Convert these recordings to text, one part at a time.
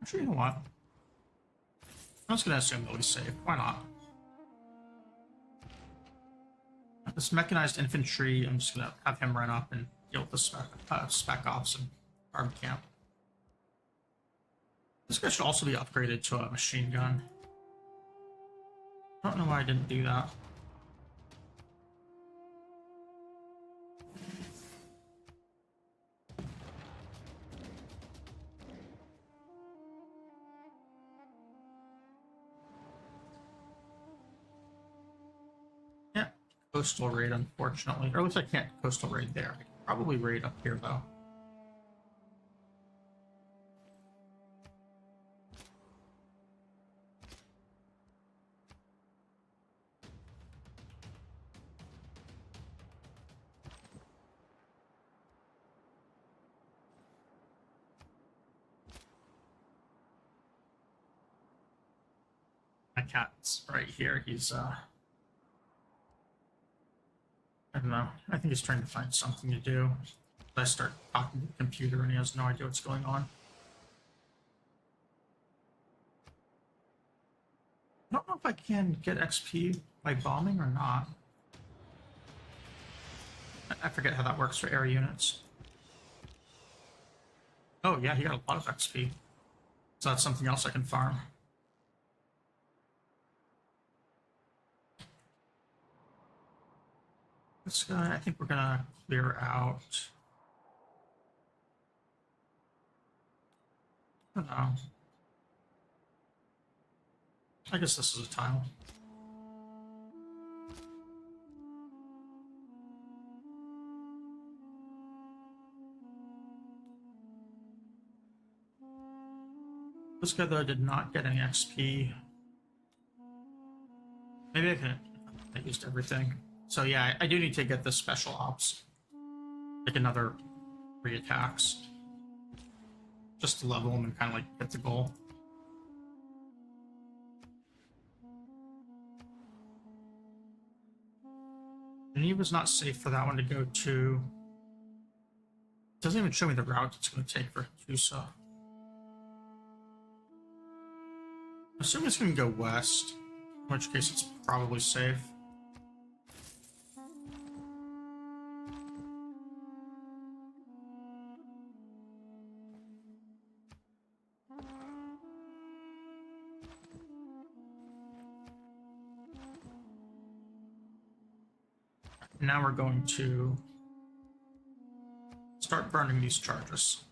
Actually, you know what? I'm just gonna assume they'll be safe. Why not? This mechanized infantry, I'm just gonna have him run up and deal with the spec ops and armed camp. This guy should also be upgraded to a machine gun. I don't know why I didn't do that. Yeah, coastal raid, unfortunately. Or at least I can't coastal raid there. I can probably raid up here, though. My cat's right here. He's, I don't know. I think he's trying to find something to do. I start talking to the computer and he has no idea what's going on. I don't know if I can get XP by bombing or not. I forget how that works for air units. Oh yeah, he got a lot of XP. So that's something else I can farm. This guy, I think we're gonna clear out. I don't know. I guess this is a tile. This guy, though, did not get any XP. Maybe I used everything. So yeah, I do need to get this special ops. Like another 3 attacks. Just to level them and kind of like get the goal. Geneva's not safe for that one to go to. It doesn't even show me the route it's going to take for Tusa. I assume it's going to go west, in which case it's probably safe. Now we're going to start burning these charges.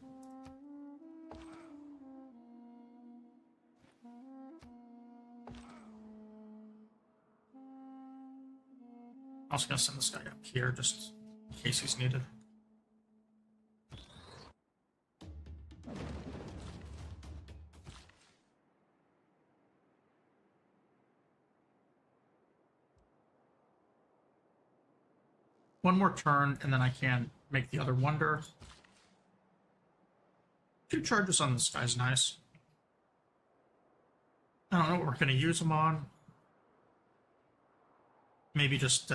I'm also going to send this guy up here just in case he's needed. One more turn, and then I can make the other wonder. 2 charges on this guy's nice. I don't know what we're going to use them on. Maybe just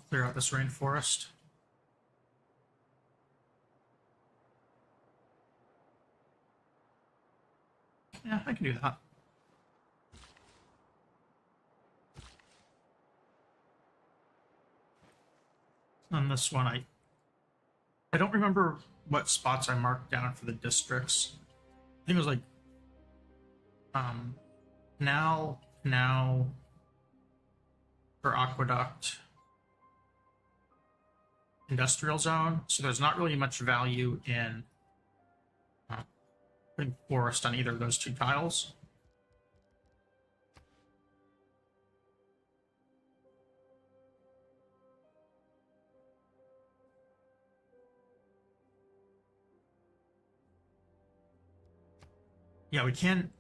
clear out this rainforest. Yeah, I can do that. On this one, I don't remember what spots I marked down for the districts. I think it was like canal or aqueduct, industrial zone. So there's not really much value in putting forest on either of those 2 tiles. Yeah, we can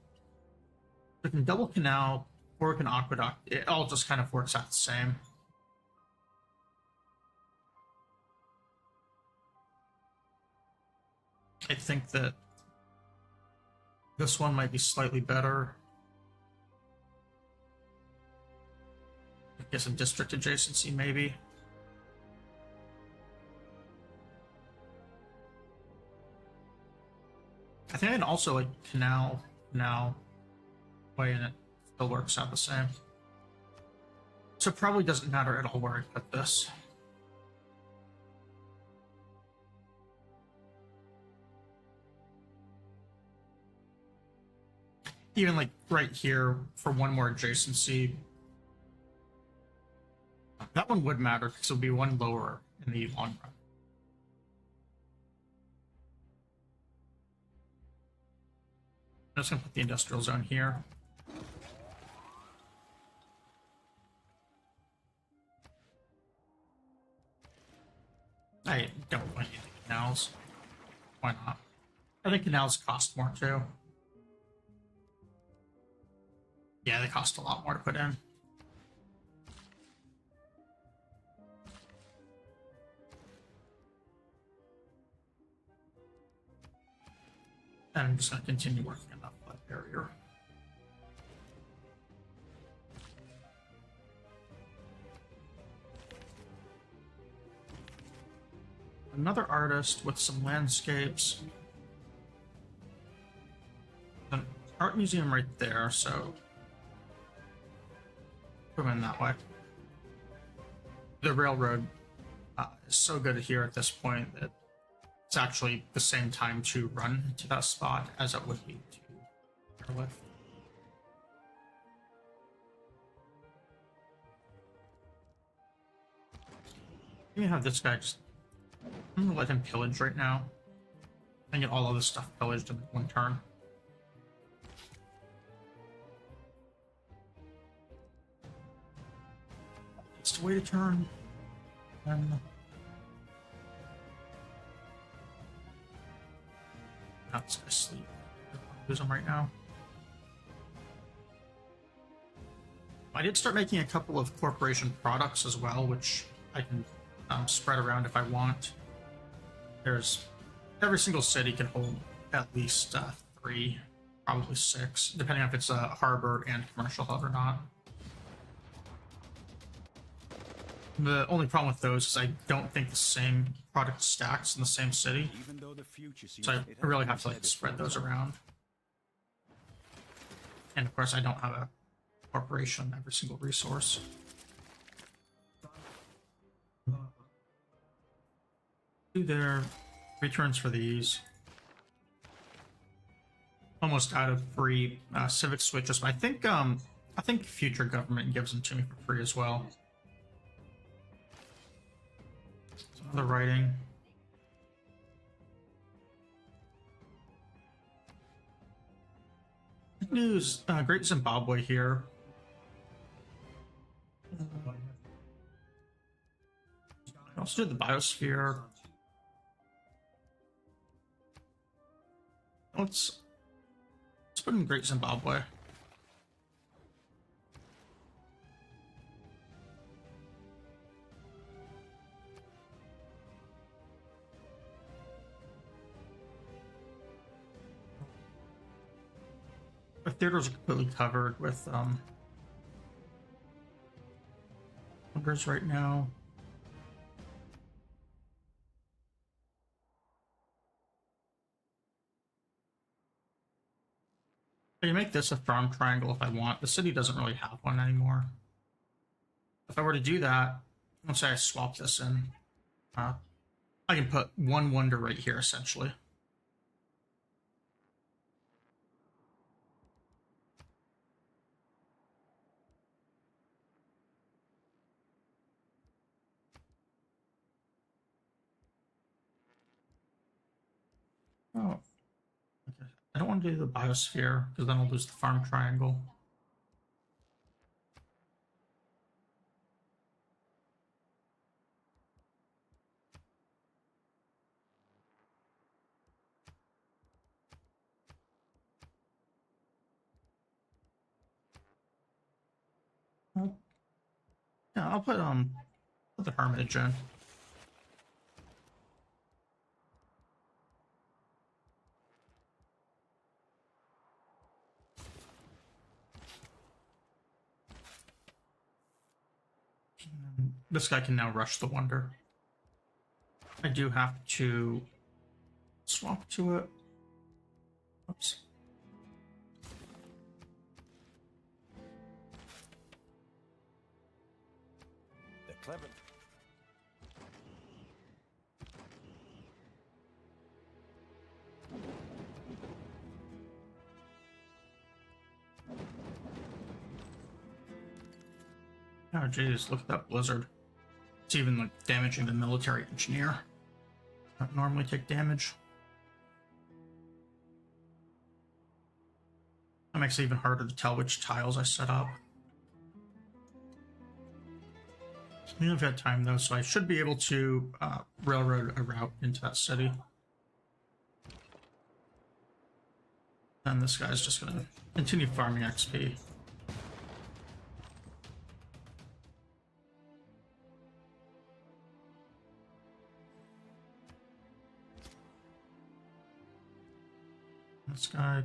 double canal or we can aqueduct. It all just kind of works out the same. I think that this one might be slightly better. Get some district adjacency, maybe. I think I can also like canal way, and it still works out the same. So it probably doesn't matter at all where I put this. Even like right here for one more adjacency, that one would matter because it would be one lower in the long run. I'm just gonna put the industrial zone here. I don't want any canals. Why not? I think canals cost more too. Yeah, they cost a lot more to put in. And I'm just going to continue working on that barrier. Another artist with some landscapes. An art museum right there, so put them in that way. The railroad is so good here at this point that it's actually the same time to run to that spot as it would be to airlift. Let me have this guy just... I'm gonna let him pillage right now. And get all of this stuff pillaged in one turn. Just wait a turn. And... not just gonna sleep. Lose him right now. I did start making a couple of corporation products as well, which I can spread around if I want. There's every single city can hold at least 3, probably 6, depending on if it's a harbor and commercial hub or not. The only problem with those is I don't think the same product stacks in the same city, so I really have to like spread those around. And of course I don't have a corporation on every single resource. Do their returns for these. Almost out of free civic switches, but I think future government gives them to me for free as well. Some other writing. Good news, Great Zimbabwe here. I also did the biosphere. Let's put in Great Zimbabwe. The theaters are completely covered with numbers right now. I can make this a farm triangle if I want. The city doesn't really have one anymore. If I were to do that, let's say I swap this in, I can put one wonder right here, essentially. Oh. I don't want to do the biosphere because then I'll lose the farm triangle. Yeah, I'll put the hermitage in. This guy can now rush the wonder. I do have to swap to it. clever. Oh jeez, look at that blizzard. It's even like damaging the military engineer. Don't normally take damage. That makes it even harder to tell which tiles I set up. We have had time though, so I should be able to railroad a route into that city. And this guy's just gonna continue farming XP. This guy,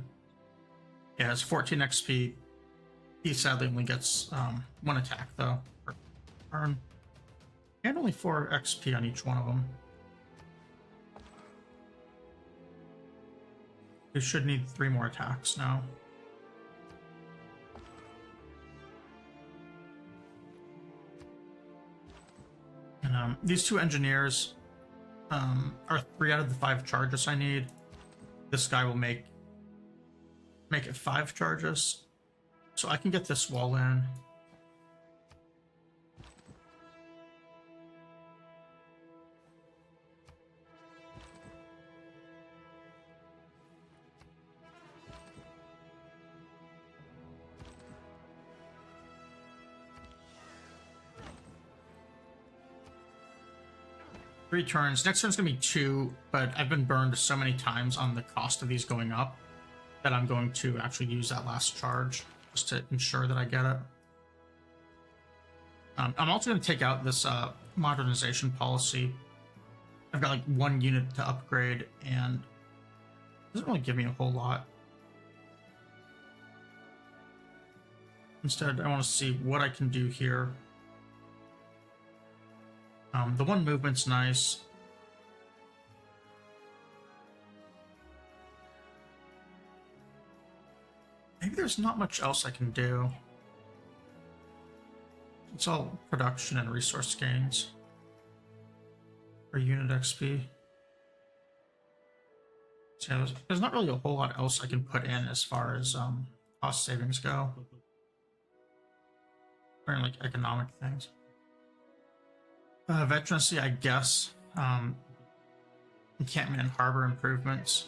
yeah, has 14 XP. He sadly only gets one attack though per turn, and only 4 XP on each one of them. He should need 3 more attacks now. And these 2 engineers are 3 out of the 5 charges I need. This guy will make it 5 charges, so I can get this wall in. Three turns. Next turn's gonna be 2, but I've been burned so many times on the cost of these going up that I'm going to actually use that last charge just to ensure that I get it. I'm also going to take out this modernization policy. I've got like 1 unit to upgrade, and it doesn't really give me a whole lot. Instead, I want to see what I can do here. The 1 movement's nice. Maybe there's not much else I can do. It's all production and resource gains for unit XP. So yeah, there's not really a whole lot else I can put in as far as cost savings go, or in, like economic things. Veterancy, I guess. Encampment and harbor improvements.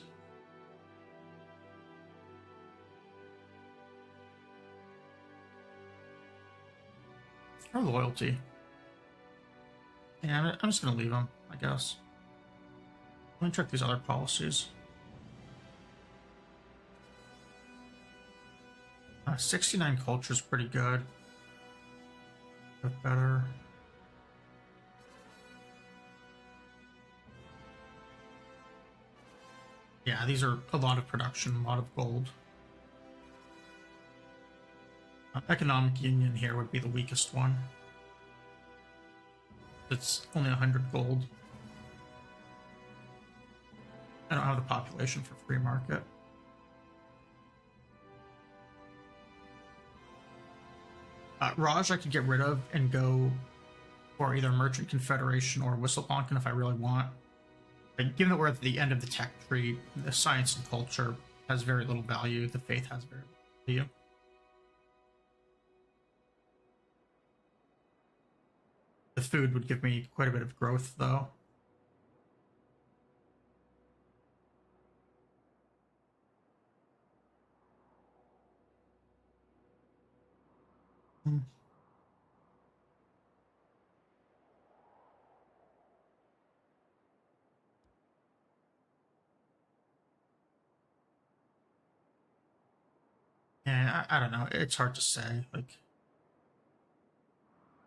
Or loyalty. Yeah, I'm just gonna leave them, I guess. Let me check these other policies. 69 culture is pretty good. But better. Yeah, these are a lot of production, a lot of gold. Economic Union here would be the weakest one. It's only 100 gold. I don't have the population for free market. Raj I could get rid of and go for either Merchant Confederation or Whistleponkin if I really want. But given that we're at the end of the tech tree, the science and culture has very little value, the faith has very little value. The food would give me quite a bit of growth, though. Yeah, I don't know. It's hard to say. Like,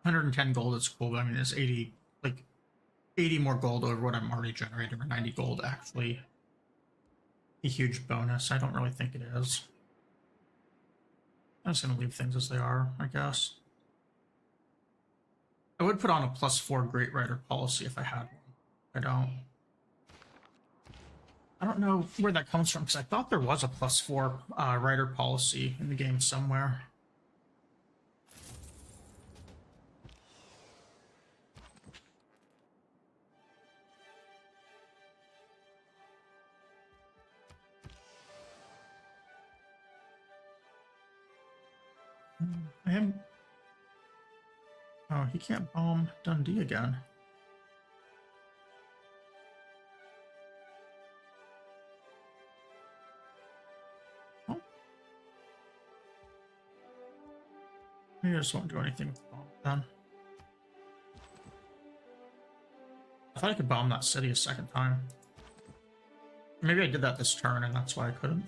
110 gold is cool, but I mean, it's 80, like, 80 more gold over what I'm already generating, or 90 gold actually a huge bonus. I don't really think it is. I'm just gonna leave things as they are, I guess. I would put on a +4 Great Rider policy if I had one. I don't. I don't know where that comes from, because I thought there was a +4 Rider policy in the game somewhere. I am. Oh, he can't bomb Dundee again. Oh. Maybe I just won't do anything with the bomb then. I thought I could bomb that city a second time. Maybe I did that this turn and that's why I couldn't.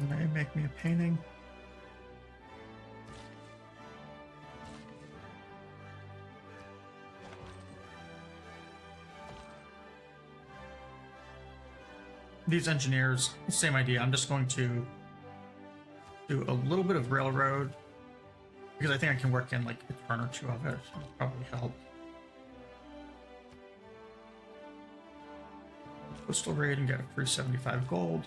May make me a painting. These engineers, same idea. I'm just going to do a little bit of railroad because I think I can work in like a turn or two of it. It'll probably help. Coastal raid and get a free 75 gold.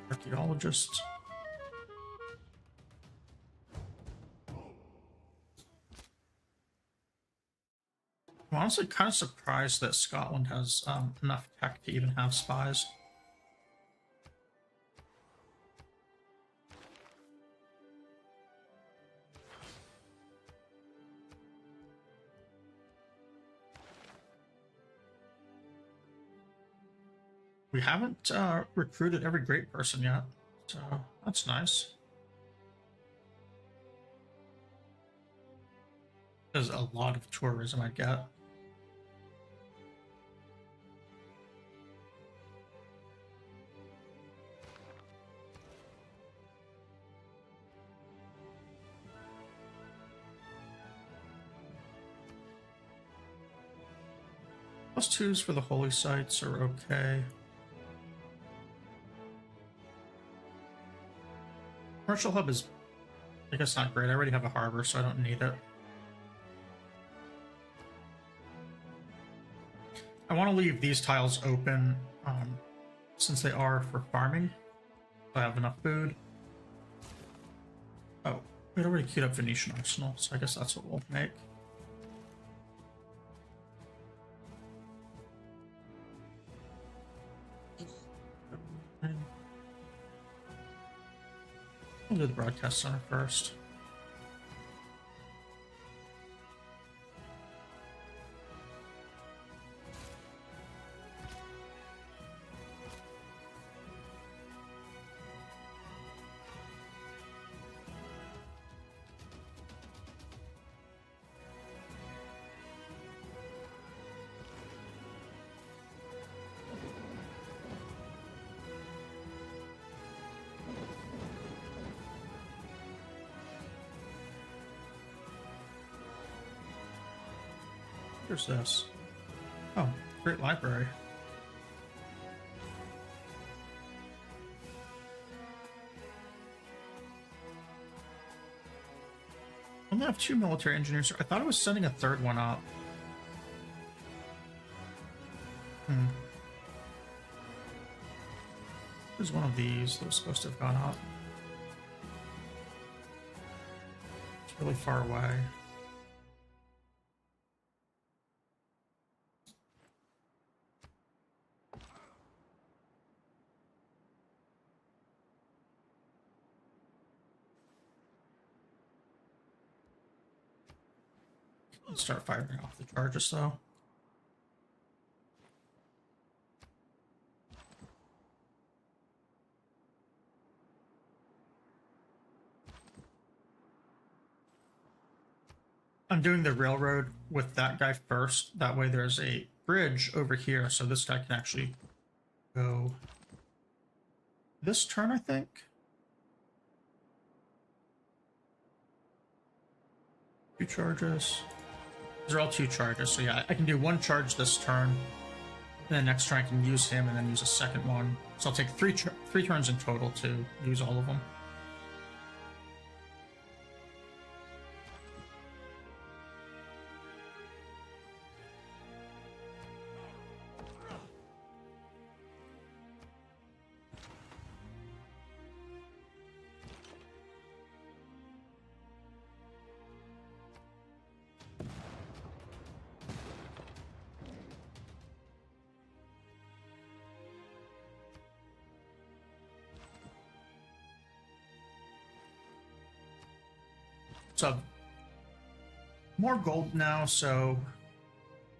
Archaeologists. I'm honestly kind of surprised that Scotland has enough tech to even have spies. We haven't recruited every great person yet, so that's nice. There's a lot of tourism I get. +2s for the holy sites are okay. Commercial hub is, I guess, not great. I already have a harbor, so I don't need it. I want to leave these tiles open since they are for farming. I have enough food. Oh, we already queued up Venetian Arsenal, so I guess that's what we'll make. We'll do the broadcast center first. Where's this? Oh, great library. I only have 2 military engineers. I thought I was sending a third one up. There's one of these that was supposed to have gone up. It's really far away. Let's start firing off the charges though. I'm doing the railroad with that guy first. That way there's a bridge over here, so this guy can actually go this turn, I think. Two charges. These are all 2 charges, so yeah, I can do 1 charge this turn, and then next turn I can use him and then use a second one. So I'll take 3 turns in total to use all of them. So more gold now, so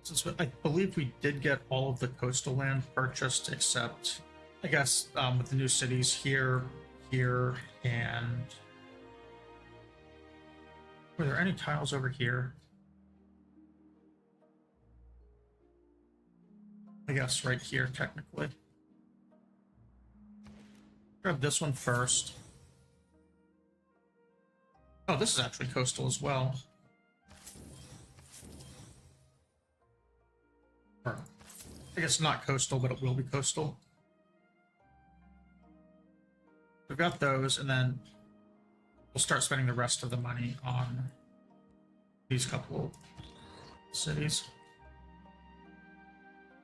since I believe we did get all of the coastal land purchased, except I guess with the new cities here, and were there any tiles over here? I guess right here, technically. Grab this one first. Oh, this is actually coastal as well. Or, I guess not coastal, but it will be coastal. We've got those, and then we'll start spending the rest of the money on these couple cities.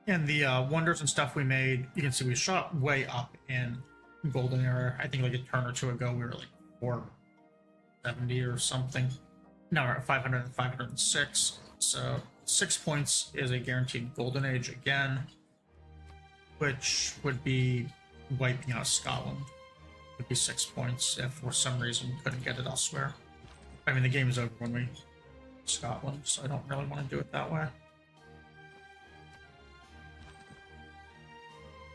And the wonders and stuff we made, you can see we shot way up in golden era. I think like a turn or two ago we were like 470 or something. Now we're at 500 and 506. So 6 points is a guaranteed golden age again, which would be wiping out Scotland. Would be 6 points if for some reason we couldn't get it elsewhere. I mean, the game is over when we Scotland, so I don't really want to do it that way.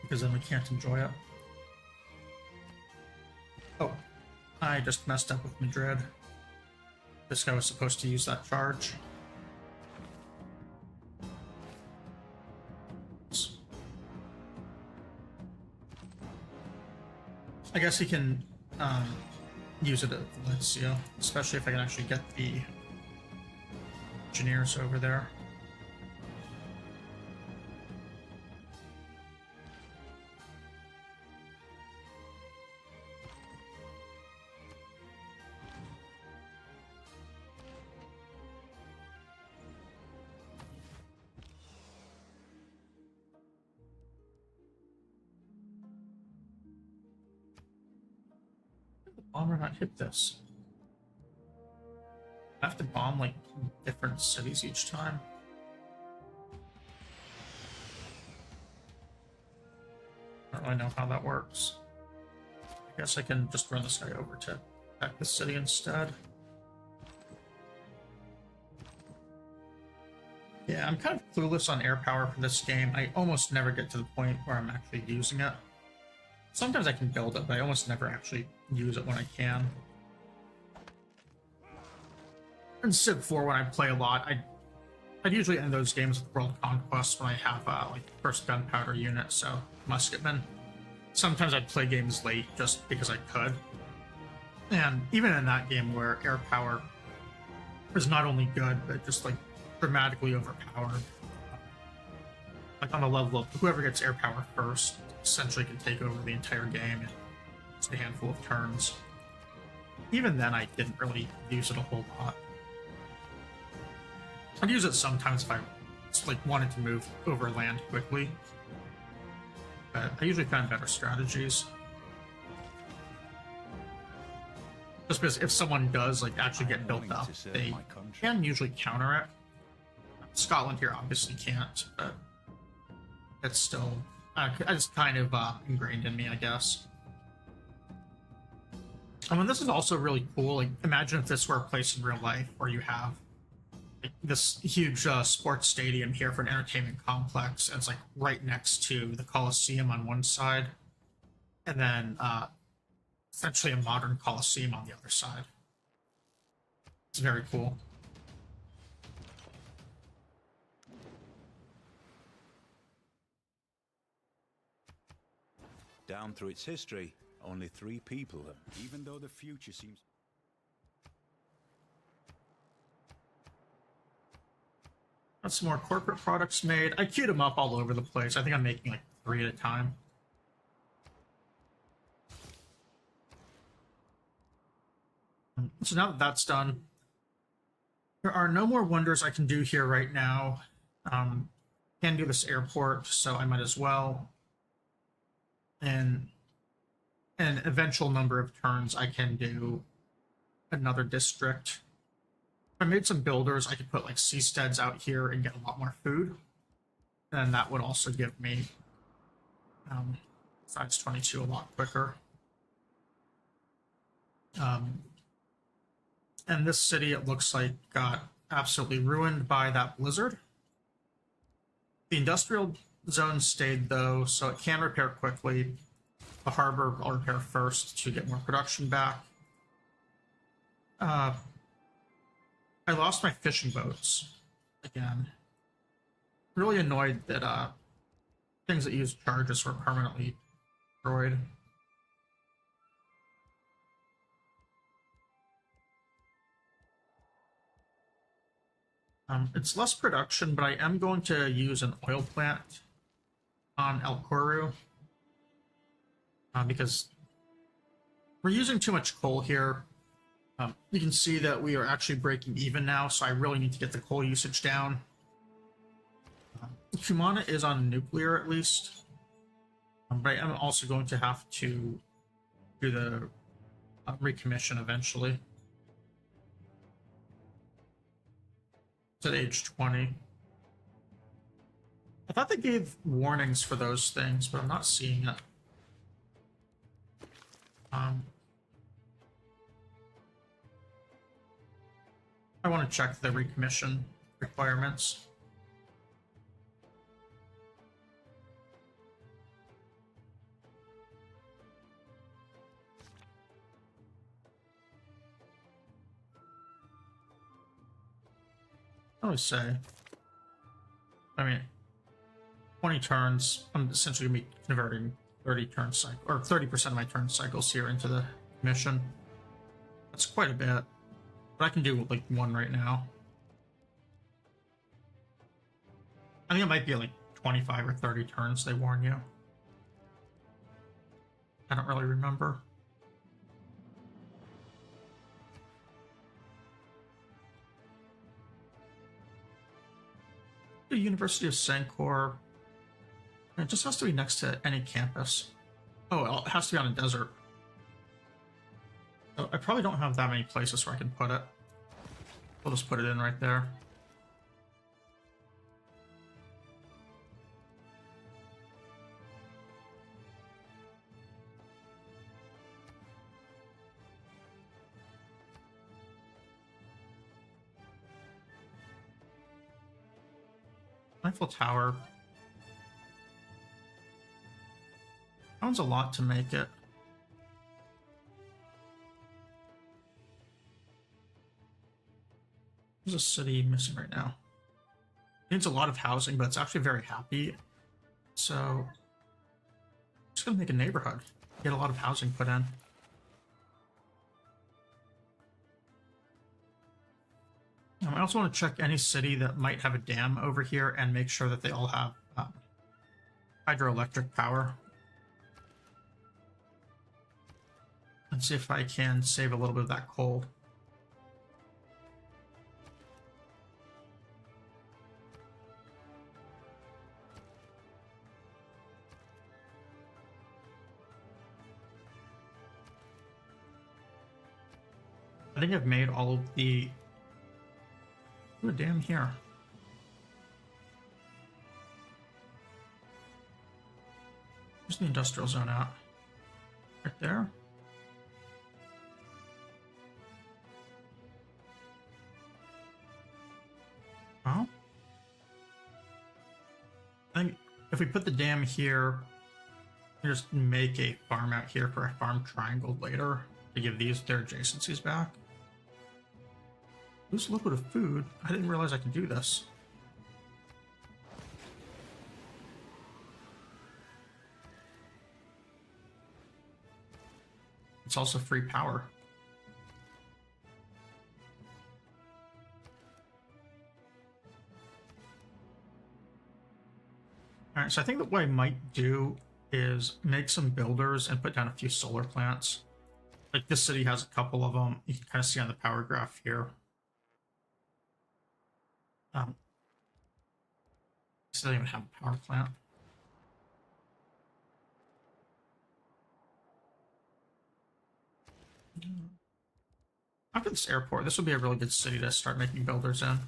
Because then we can't enjoy it. Oh, I just messed up with Madrid. This guy was supposed to use that charge. I guess he can use it at Valencia, especially if I can actually get the engineers over there. Bomber not hit this. I have to bomb like different cities each time. I don't really know how that works. I guess I can just run this guy over to attack the city instead. Yeah, I'm kind of clueless on air power for this game. I almost never get to the point where I'm actually using it. Sometimes I can build it, but I almost never actually use it when I can. In Civ 4, when I play a lot, I'd usually end those games with World Conquest when I have like first gunpowder unit, so musketmen. Sometimes I'd play games late just because I could. And even in that game where air power is not only good, but just like dramatically overpowered. Like on the level of whoever gets air power first essentially can take over the entire game in just a handful of turns. Even then, I didn't really use it a whole lot. I'd use it sometimes if I just, like wanted to move over land quickly, but I usually find better strategies. Just because if someone does like actually get built up, they can usually counter it. Scotland here obviously can't, but it's still it's kind of ingrained in me, I guess. I mean, this is also really cool. Like, imagine if this were a place in real life where you have like, this huge sports stadium here for an entertainment complex, and it's like right next to the Colosseum on one side, and then essentially a modern Colosseum on the other side. It's very cool. Down through its history, only 3 people have, even though the future seems... Got some more corporate products made. I queued them up all over the place. I think I'm making like 3 at a time. So now that that's done, there are no more wonders I can do here right now. Can do this airport, so I might as well. And an eventual number of turns, I can do another district. If I made some builders, I could put like seasteads out here and get a lot more food. And that would also give me size 22 a lot quicker. And this city, it looks like, got absolutely ruined by that blizzard. The industrial zone stayed, though, so it can repair quickly. The harbor I'll repair first to get more production back. I lost my fishing boats again. Really annoyed that things that use charges were permanently destroyed. It's less production, but I am going to use an oil plant on El Koru because we're using too much coal here. You can see that we are actually breaking even now, so I really need to get the coal usage down. Kumana is on nuclear at least, but I am also going to have to do the recommission eventually. It's at age 20. I thought they gave warnings for those things, but I'm not seeing it. I want to check the recommission requirements. I would say, I mean, 20 turns, I'm essentially going to be converting 30 turn cycle, or 30% of my turn cycles here into the mission. That's quite a bit, but I can do like one right now. I think it might be like 25 or 30 turns they warn you. I don't really remember. The University of Sancor. It just has to be next to any campus. Oh, it has to be on a desert. So I probably don't have that many places where I can put it. We'll just put it in right there. Eiffel Tower. That one's a lot to make it. There's a city missing right now. It needs a lot of housing, but it's actually very happy. So, I'm just gonna make a neighborhood. Get a lot of housing put in. I also want to check any city that might have a dam over here and make sure that they all have hydroelectric power. And see if I can save a little bit of that coal. I think I've made all of the... Ooh, a dam here. Where's the industrial zone at? Right there? Oh? I think if we put the dam here, we just make a farm out here for a farm triangle later to give these their adjacencies back. Lose a little bit of food. I didn't realize I could do this. It's also free power. Alright, so I think that what I might do is make some builders and put down a few solar plants. Like this city has a couple of them. You can kind of see on the power graph here. So they don't even have a power plant. After this airport, this would be a really good city to start making builders in.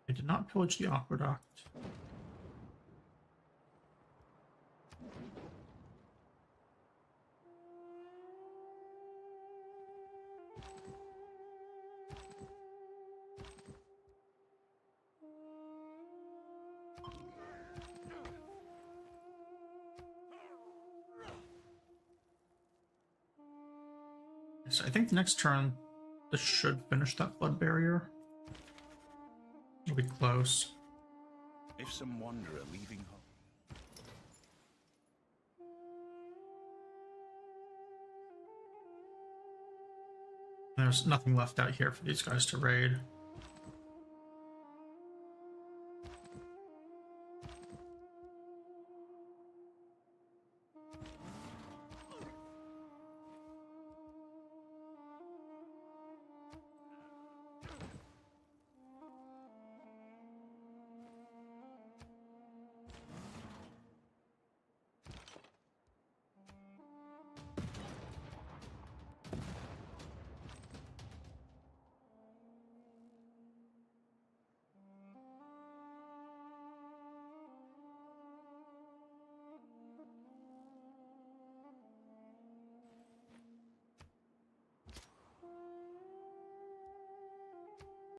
I did not pillage the aqueduct. So I think the next turn, this should finish that blood barrier. It'll be close. If some wanderer leaving home. There's nothing left out here for these guys to raid.